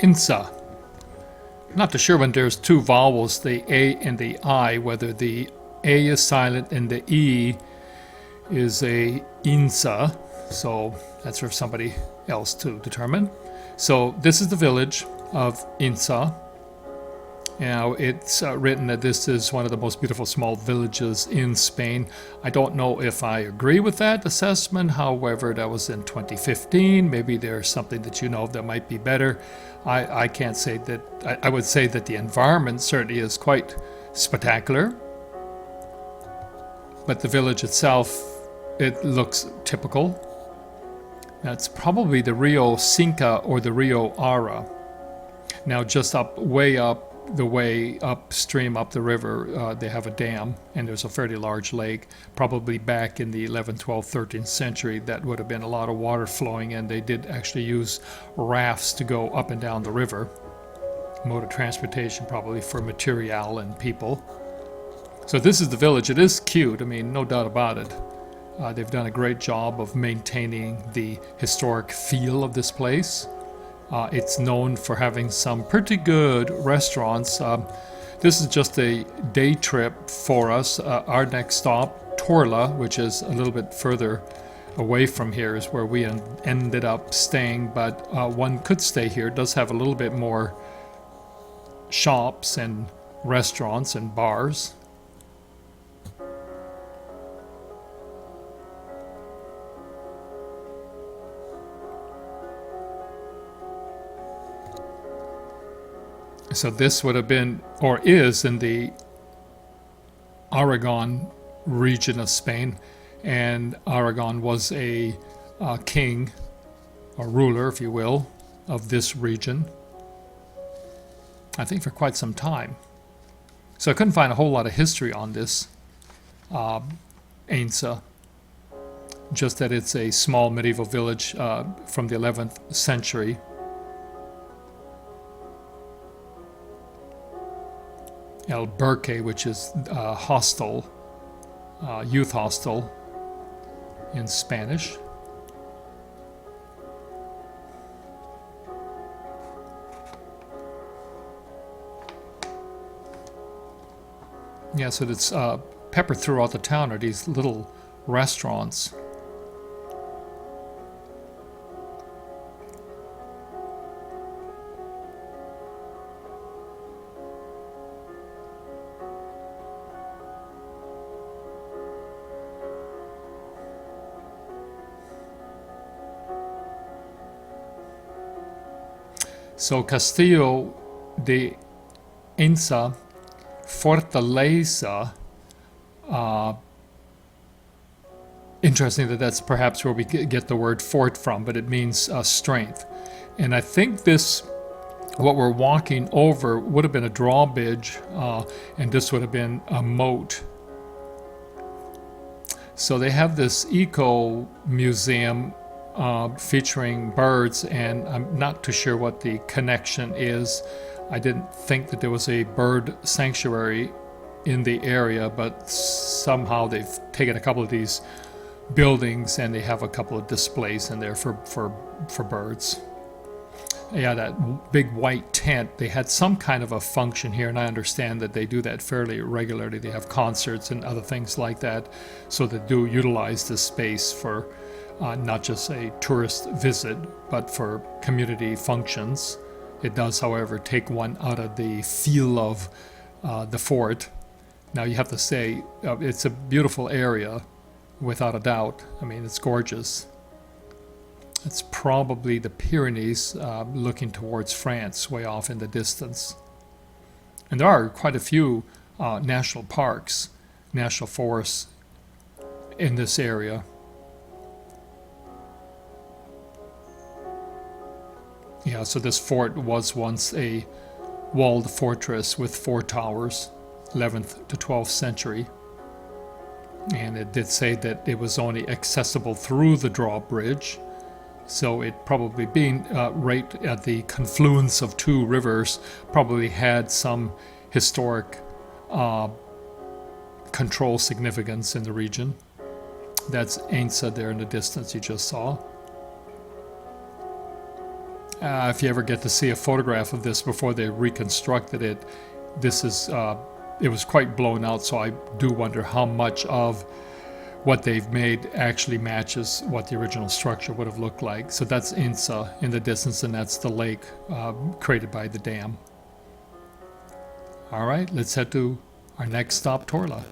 Ainsa. Not too sure when there's two vowels, the A and the I, whether the A is silent and the E is a Ainsa. So that's for somebody else to determine. So this is the village of Ainsa. Now it's written that this is one of the most beautiful small villages in Spain. I don't know if I agree with that assessment. However, that was in 2015. Maybe there's something that you know that might be better. I can't say that. I would say that the environment certainly is quite spectacular. But the village itself, it looks typical. That's probably the Rio Cinca or the Rio Ara. Now just way up the way upstream up the river, they have a dam, and there's a fairly large lake. Probably back in the 11th, 12th, 13th century, that would have been a lot of water flowing, and they did actually use rafts to go up and down the river. Mode of transportation probably for material and people. So this is the village. It is cute, I mean, no doubt about it. They've done a great job of maintaining the historic feel of this place. It's known for having some pretty good restaurants. This is just a day trip for us. Our next stop, Torla, which is a little bit further away from here, is where we ended up staying. But one could stay here. It does have a little bit more shops and restaurants and bars. So this would have been, or is, in the Argon region of Spain, and Argon was a king, or ruler, if you will, of this region, I think for quite some time. So I couldn't find a whole lot of history on this Ainsa, just that it's a small medieval village from the 11th century. Albergue, which is hostel, youth hostel in Spanish. Yeah, so it's peppered throughout the town are these little restaurants. So Castillo de Ainsa, Fortaleza, interesting that that's perhaps where we get the word fort from, but it means strength. And I think this, what we're walking over, would have been a drawbridge, and this would have been a moat. So they have this eco museum featuring birds, and I'm not too sure what the connection is. I didn't think that there was a bird sanctuary in the area, but somehow they've taken a couple of these buildings and they have a couple of displays in there for birds. Yeah, that big white tent, they had some kind of a function here, and I understand that they do that fairly regularly. They have concerts and other things like that, so they do utilize this space for not just a tourist visit, but for community functions. It does, however, take one out of the feel of the fort. Now, you have to say, it's a beautiful area, without a doubt. I mean, it's gorgeous. It's probably the Pyrenees looking towards France, way off in the distance. And there are quite a few national parks, national forests in this area. Yeah, so this fort was once a walled fortress with 4 towers, 11th to 12th century. And it did say that it was only accessible through the drawbridge. So it probably being right at the confluence of 2 rivers probably had some historic control significance in the region. That's Ainsa there in the distance you just saw. If you ever get to see a photograph of this before they reconstructed it, this is it was quite blown out. So I do wonder how much of what they've made actually matches what the original structure would have looked like. So that's Ainsa in the distance, and that's the lake created by the dam. All right, let's head to our next stop, Torla.